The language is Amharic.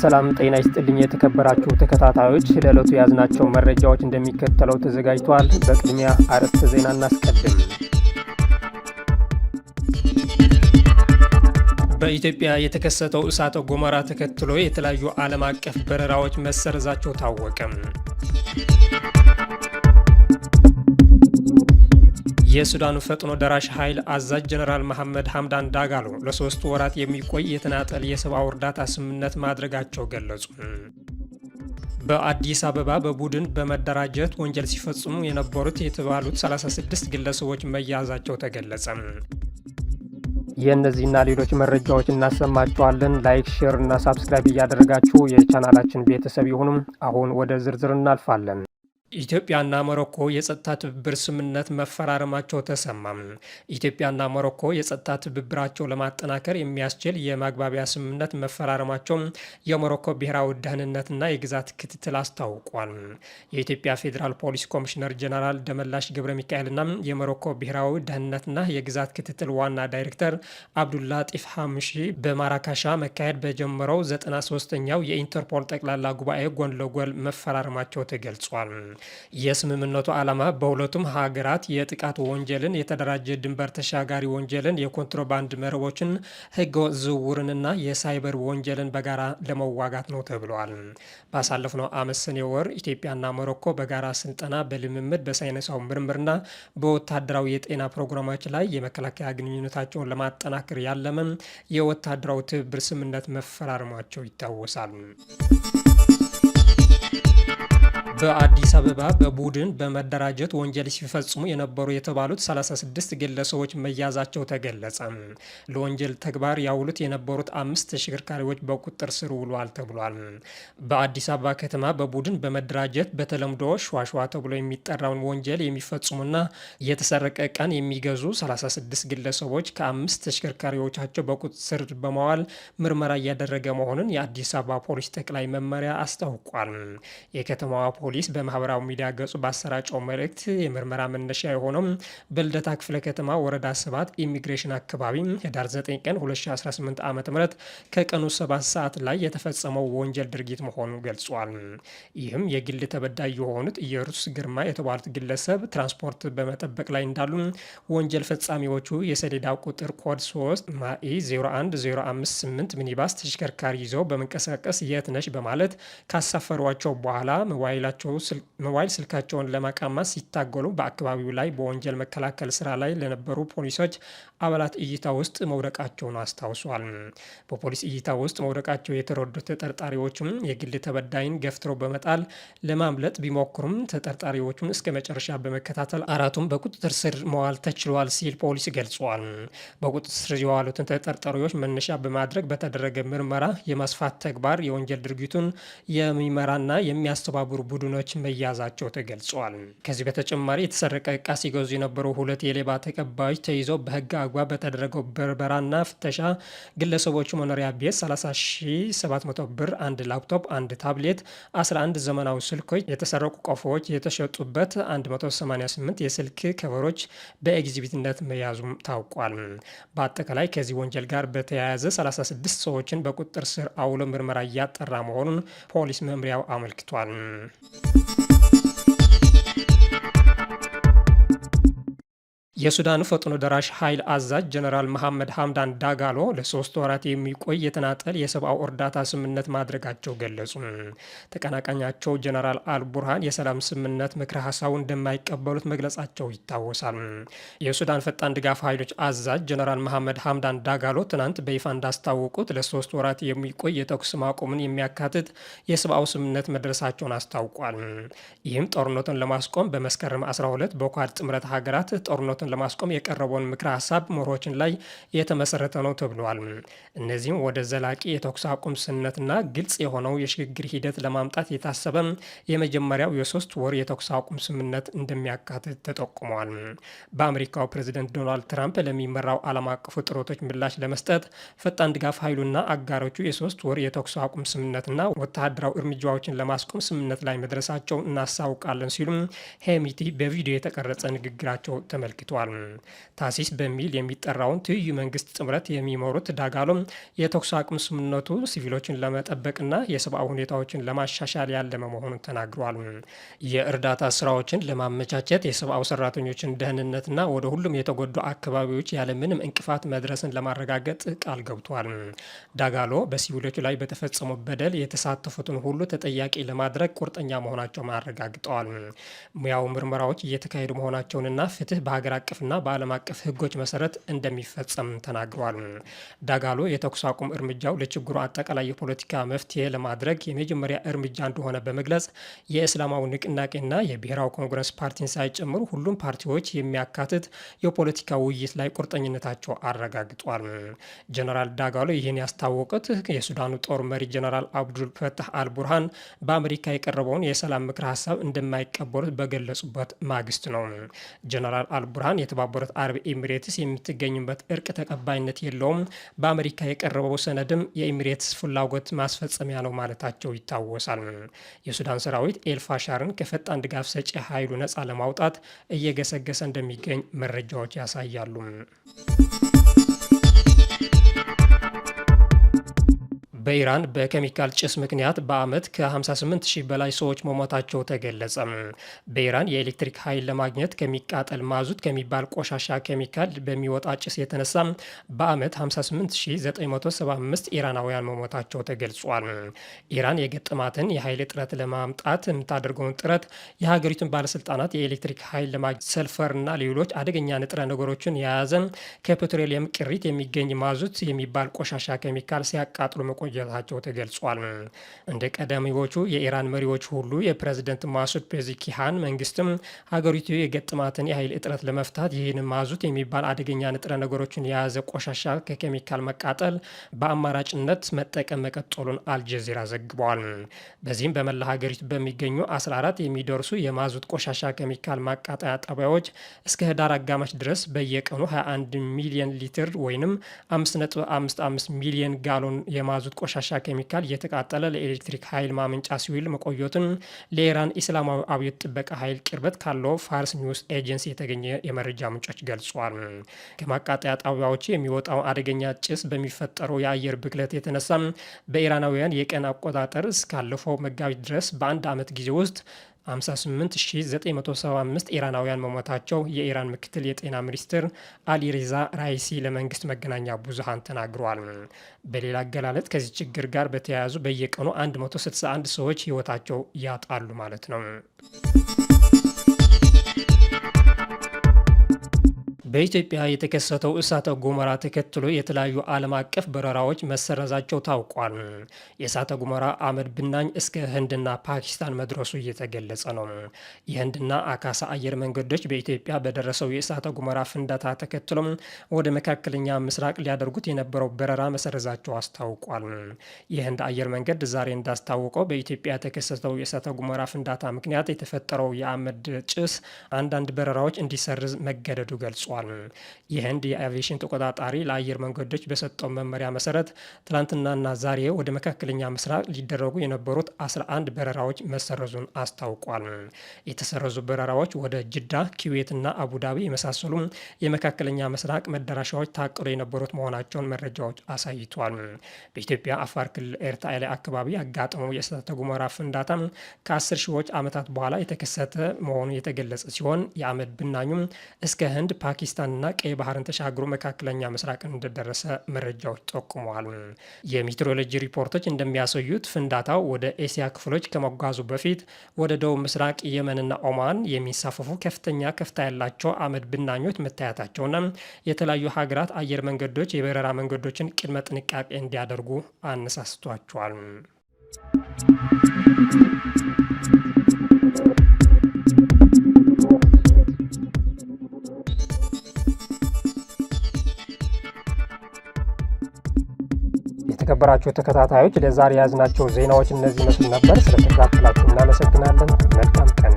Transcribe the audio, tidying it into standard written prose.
ሰላም ጤና ይስጥልኝ የተከበራችሁ ተከታታዮች ለዕለቱ ያዝናቸው መረጃዎች እንደሚከተለው ተዘጋጅተዋል። በቅድሚያ አርዕስተ ዜና እናስቀድም። በኢትዮጵያ የተከሰተው እሳተ ገሞራ ተከትሎ የተለያዩ ዓለም አቀፍ በረራዎች መሰረዛቸው ታወቀ። የሱዳኑ ፈጥኖ ደራሽ ኃይል አዛዥ ጀነራል መሐመድ ሐምዳን ዳጋሎ ለ3 ወራት የሚቆይ የተናጠል የሰብአዊ እርዳታ ስምምነት ማድረጋቸው ገለጹ። በአዲስ አበባ በቡድን በመደራጀት ወንጀል ሲፈጽሙ የነበሩት የተባሉት 36 ግለሰቦች መያዛቸው ተገለጸ። የእነዚህና ሌሎች መረጃዎች እናሰማችኋለን። ላይክ፣ ሼር እና ሳብስክራይብ እያደረጋችሁ የቻናላችን ቤተሰብ ይሁኑም። አሁን ወደ ዝርዝር እናልፋለን። ኢትዮጵያና ሞሮኮ የጸጥታ ትብብር ስምምነት መፈራረማቸው ተሰማም። ኢትዮጵያና ሞሮኮ የጸጥታ ትብብራቸው ለማጠናከር የሚያስችል የማግባቢያ ስምምነት መፈራረማቸው የሞሮኮ ብሔራዊ ደህንነትና የግዛት ክትትል አስታውቋል። የኢትዮጵያ ፌዴራል ፖሊስ ኮሚሽነር ጀነራል ደመላሽ ገብረ ሚካኤልና የሞሮኮ ብሔራዊ ደህንነትና የግዛት ክትትል ዋና ዳይሬክተር አብዱላጢፍ ሐምሺ በማራካሻ መካሄድ በጀመረው 93ኛው የኢንተርፖል ጠቅላላ ጉባኤ ጎን ለጎን መፈራረማቸው ተገልጿል። የስምምነቱ ዓላማ በሁለቱም ሀገራት የጥቃት ወንጀልን፣ የተደራጀ ድንበር ተሻጋሪ ወንጀልን፣ የኮንትሮባንድ መረቦችን፣ ህገወጥ ዝውውርንና የሳይበር ወንጀልን በጋራ ለመዋጋት ነው ተብለዋል። ባሳለፍነው ዓመት ሰኔ ወር ኢትዮጵያና ሞሮኮ በጋራ ስልጠና፣ በልምምድ፣ በሳይንሳዊ ምርምርና በወታደራዊ የጤና ፕሮግራሞች ላይ የመከላከያ ግንኙነታቸውን ለማጠናከር ያለመ የወታደራዊ ትብብር ስምምነት መፈራረማቸው ይታወሳል። በአዲስ አበባ በቡድን በመደራጀት ወንጀል ሲፈጽሙ የነበሩ የተባሉት 36 ግለሰቦች መያዛቸው ተገለጸ። ለወንጀል ተግባር ያውሉት የነበሩት 5 ተሽከርካሪዎች በቁጥጥር ስር ውለዋል ተብሏል። በአዲስ አበባ ከተማ በቡድን በመደራጀት በተለምዶ ሸዋሸዋ ተብሎ የሚጠራውን ወንጀል የሚፈጽሙና የተሰረቀ ዕቃን የሚገዙ 36 ግለሰቦች ከ5 ተሽከርካሪዎቻቸው በቁጥጥር ስር በመዋል ምርመራ እያደረገ መሆኑን የአዲስ አበባ ፖሊስ ጠቅላይ መመሪያ አስታውቋል። የከተማዋ ፖሊስ በማህበራዊ ሚዲያ ገጹ ባሰራጨው መልእክት የምርመራ መነሻ የሆነው በልደታ ክፍለ ከተማ ወረዳ 7 ኢሚግሬሽን አካባቢ ህዳር 9 ቀን 2018 ዓ.ም ከቀኑ 7 ሰዓት ላይ የተፈጸመው ወንጀል ድርጊት መሆኑን ገልጿል። ይህም የግል ተበዳይ የሆኑት ኢየሩስ ግርማ የተባሉት ግለሰብ ትራንስፖርት በመጠበቅ ላይ እንዳሉ ወንጀል ፈጻሚዎቹ የሰሌዳ ቁጥር ኮድ 3 ማኢ 01058 ሚኒባስ ተሽከርካሪ ይዘው በመንቀሳቀስ የት ነሽ በማለት ካሳፈሯቸው በኋላ ሞባይል ስልካቸውን ለማቃማት ሲታገሉ በአካባቢው ላይ በወንጀል መከላከል ስራ ላይ ለነበሩ ፖሊሶች አባላት እይታ ውስጥ መውደቃቸውን አስታውሷል። በፖሊስ እይታ ውስጥ መውደቃቸው የተረዱት ተጠርጣሪዎቹም የግል ተበዳይን ገፍትረው በመጣል ለማምለጥ ቢሞክሩም ተጠርጣሪዎቹን እስከ መጨረሻ በመከታተል አራቱም በቁጥጥር ስር መዋል ተችሏል ሲል ፖሊስ ገልጿል። በቁጥጥር ስር የዋሉትን ተጠርጣሪዎች መነሻ በማድረግ በተደረገ ምርመራ የማስፋት ተግባር የወንጀል ድርጊቱን የሚመራና የሚያስተባብሩ ቡድኖች መያዛቸው ተገልጿል። ከዚህ በተጨማሪ የተሰረቀ ዕቃ ሲገዙ የነበሩ 2 የሌባ ተቀባዮች ተይዘው በህግ አግባብ በተደረገው በርበራና ፍተሻ ግለሰቦቹ መኖሪያ ቤት 30,700 ብር፣ 1 ላፕቶፕ፣ 1 ታብሌት፣ 11 ዘመናዊ ስልኮች፣ የተሰረቁ ቆፎዎች የተሸጡበት 188 የስልክ ከቨሮች በኤግዚቢትነት መያዙም ታውቋል። በአጠቃላይ ከዚህ ወንጀል ጋር በተያያዘ 36 ሰዎችን በቁጥጥር ስር አውሎ ምርመራ እያጠራ መሆኑን ፖሊስ መምሪያው አመልክቷል። የሱዳኑ ፈጥኖ ደራሽ ኃይል አዛዥ ጀነራል መሐመድ ሐምዳን ዳጋሎ ለ3 ወራት የሚቆይ የተናጠል የሰብአዊ እርዳታ ስምምነት ማድረጋቸው ገለጹ። ተቀናቃኛቸው ጀነራል አልቡርሃን የሰላም ስምምነት ምክረ ሀሳቡን እንደማይቀበሉት መግለጻቸው ይታወሳል። የሱዳን ፈጣን ድጋፍ ኃይሎች አዛዥ ጀነራል መሐመድ ሐምዳን ዳጋሎ ትናንት በይፋ እንዳስታወቁት ለ3 ወራት የሚቆይ የተኩስ ማቆምን የሚያካትት የሰብአዊ ስምምነት መድረሳቸውን አስታውቋል። ይህም ጦርነቱን ለማስቆም በመስከረም 12 በኳድ ጥምረት ሀገራት ጦርነቱን ለማስቆም የቀረበውን ምክረ ሀሳብ መርሆችን ላይ የተመሰረተ ነው ተብሏል። እነዚህም ወደ ዘላቂ የተኩስ አቁም ስምምነትና ግልጽ የሆነው የሽግግር ሂደት ለማምጣት የታሰበ የመጀመሪያው የ3 ወር የተኩስ አቁም ስምምነት እንደሚያካትት ተጠቁሟል። በአሜሪካው ፕሬዝደንት ዶናልድ ትራምፕ ለሚመራው ዓለም አቀፉ ጥረቶች ምላሽ ለመስጠት ፈጣን ድጋፍ ኃይሉና አጋሮቹ የ3 ወር የተኩስ አቁም ስምምነትና ወታደራዊ እርምጃዎችን ለማስቆም ስምምነት ላይ መድረሳቸውን እናሳውቃለን ሲሉም ሄሚቲ በቪዲዮ የተቀረጸ ንግግራቸው ተመልክቷል። አመልክቷል። ታሲስ በሚል የሚጠራውን ትይዩ መንግስት ጥምረት የሚመሩት ዳጋሎ የተኩስ አቁም ስምምነቱ ሲቪሎችን ለመጠበቅና የሰብአዊ ሁኔታዎችን ለማሻሻል ያለመ መሆኑን ተናግሯል። የእርዳታ ስራዎችን ለማመቻቸት የሰብአዊ ሰራተኞችን ደህንነትና ወደ ሁሉም የተጎዱ አካባቢዎች ያለምንም እንቅፋት መድረስን ለማረጋገጥ ቃል ገብቷል። ዳጋሎ በሲቪሎች ላይ በተፈጸመው በደል የተሳተፉትን ሁሉ ተጠያቂ ለማድረግ ቁርጠኛ መሆናቸውን አረጋግጠዋል። ሙያው ምርመራዎች እየተካሄዱ መሆናቸውንና ፍትህ በሀገር አቀፍና በዓለም አቀፍ ህጎች መሰረት እንደሚፈጸም ተናግሯል። ዳጋሎ የተኩስ አቁም እርምጃው ለችግሩ አጠቃላይ የፖለቲካ መፍትሄ ለማድረግ የመጀመሪያ እርምጃ እንደሆነ በመግለጽ የእስላማዊ ንቅናቄና የብሔራዊ ኮንግረስ ፓርቲን ሳይጨምሩ ሁሉም ፓርቲዎች የሚያካትት የፖለቲካ ውይይት ላይ ቁርጠኝነታቸው አረጋግጧል። ጀነራል ዳጋሎ ይህን ያስታወቁት የሱዳኑ ጦር መሪ ጀነራል አብዱል ፈታህ አልቡርሃን በአሜሪካ የቀረበውን የሰላም ምክር ሀሳብ እንደማይቀበሉት በገለጹበት ማግስት ነው። ጀነራል አልቡርሃን የተባበሩት አረብ ኤሚሬትስ የምትገኝበት እርቅ ተቀባይነት የለውም፣ በአሜሪካ የቀረበው ሰነድም የኤሚሬትስ ፍላጎት ማስፈጸሚያ ነው ማለታቸው ይታወሳል። የሱዳን ሰራዊት ኤልፋሻርን ከፈጣን ድጋፍ ሰጪ ኃይሉ ነፃ ለማውጣት እየገሰገሰ እንደሚገኝ መረጃዎች ያሳያሉ። በኢራን በኬሚካል ጭስ ምክንያት በዓመት ከ58 ሺህ በላይ ሰዎች መሞታቸው ተገለጸ። በኢራን የኤሌክትሪክ ኃይል ለማግኘት ከሚቃጠል ማዙት ከሚባል ቆሻሻ ኬሚካል በሚወጣ ጭስ የተነሳ በዓመት 58975 ኢራናውያን መሞታቸው ተገልጿል። ኢራን የገጠማትን የኃይል እጥረት ለማምጣት የምታደርገውን ጥረት የሀገሪቱን ባለስልጣናት የኤሌክትሪክ ኃይል ለማግኘት ሰልፈርና ሌሎች አደገኛ ንጥረ ነገሮችን የያዘ ከፔትሮሊየም ቅሪት የሚገኝ ማዙት የሚባል ቆሻሻ ኬሚካል ሲያቃጥሉ መቆየታቸው ተገልጿል። እንደ ቀዳሚዎቹ የኢራን መሪዎች ሁሉ የፕሬዝደንት ማሱድ ፔዚኪሃን መንግስትም ሀገሪቱ የገጠማትን የኃይል እጥረት ለመፍታት ይህን ማዙት የሚባል አደገኛ ንጥረ ነገሮችን የያዘ ቆሻሻ ከኬሚካል መቃጠል በአማራጭነት መጠቀም መቀጠሉን አልጀዚራ ዘግቧል። በዚህም በመላ ሀገሪቱ በሚገኙ 14 የሚደርሱ የማዙት ቆሻሻ ኬሚካል ማቃጠያ ጣቢያዎች እስከ ህዳር አጋማሽ ድረስ በየቀኑ 21 ሚሊዮን ሊትር ወይም 5.55 ሚሊዮን ጋሎን የማዙት ቆሻሻ ኬሚካል እየተቃጠለ ለኤሌክትሪክ ኃይል ማመንጫ ሲውል መቆየቱን ለኢራን ኢስላማዊ አብዮት ጥበቃ ኃይል ቅርበት ካለው ፋርስ ኒውስ ኤጀንሲ የተገኘ የመረጃ ምንጮች ገልጿል። ከማቃጠያ ጣቢያዎች የሚወጣው አደገኛ ጭስ በሚፈጠረው የአየር ብክለት የተነሳ በኢራናውያን የቀን አቆጣጠር እስካለፈው መጋቢት ድረስ በአንድ ዓመት ጊዜ ውስጥ 58975 ኢራናውያን መሞታቸው የኢራን ምክትል የጤና ሚኒስትር አሊሬዛ ራይሲ ለመንግስት መገናኛ ብዙሃን ተናግረዋል። በሌላ አገላለጥ ከዚህ ችግር ጋር በተያያዙ በየቀኑ 161 ሰዎች ህይወታቸው ያጣሉ ማለት ነው። በኢትዮጵያ የተከሰተው እሳተ ገሞራ ተከትሎ የተለያዩ ዓለም አቀፍ በረራዎች መሰረዛቸው ታውቋል። የእሳተ ገሞራ አመድ ብናኝ እስከ ህንድና ፓኪስታን መድረሱ እየተገለጸ ነው። የህንድና አካሳ አየር መንገዶች በኢትዮጵያ በደረሰው የእሳተ ገሞራ ፍንዳታ ተከትሎ ወደ መካከለኛ ምስራቅ ሊያደርጉት የነበረው በረራ መሰረዛቸው አስታውቋል። የህንድ አየር መንገድ ዛሬ እንዳስታወቀው በኢትዮጵያ የተከሰተው የእሳተ ገሞራ ፍንዳታ ምክንያት የተፈጠረው የአመድ ጭስ አንዳንድ በረራዎች እንዲሰርዝ መገደዱ ገልጿል። የህንድ የአቪዬሽን ተቆጣጣሪ ለአየር መንገዶች በሰጠው መመሪያ መሰረት ትላንትናና ዛሬ ወደ መካከለኛ ምስራቅ ሊደረጉ የነበሩት 11 በረራዎች መሰረዙን አስታውቋል። የተሰረዙ በረራዎች ወደ ጅዳ፣ ኩዌትና አቡዳቢ የመሳሰሉ የመካከለኛ ምስራቅ መዳረሻዎች ታቅዶ የነበሩት መሆናቸውን መረጃዎች አሳይቷል። በኢትዮጵያ አፋር ክልል ኤርታሌ አካባቢ ያጋጠመው የእሳተ ገሞራ ፍንዳታ ከ10 ሺዎች ዓመታት በኋላ የተከሰተ መሆኑ የተገለጸ ሲሆን የአመድ ብናኙም እስከ ህንድ፣ ፓኪስታንና ቀይ ባህርን ተሻግሮ መካከለኛ ምስራቅን እንደደረሰ መረጃዎች ጠቁመዋል። የሜትሮሎጂ ሪፖርቶች እንደሚያሳዩት ፍንዳታው ወደ ኤሲያ ክፍሎች ከመጓዙ በፊት ወደ ደቡብ ምስራቅ የመንና ኦማን የሚንሳፈፉ ከፍተኛ ከፍታ ያላቸው አመድ ብናኞች መታየታቸውና የተለያዩ ሀገራት አየር መንገዶች የበረራ መንገዶችን ቅድመ ጥንቃቄ እንዲያደርጉ አነሳስቷቸዋል። የተከበራችሁ ተከታታዮች ለዛሬ ያዝናቸው ዜናዎች እነዚህ መስሉ ነበር። ስለተከታተላችሁ እናመሰግናለን። መልካም ቀን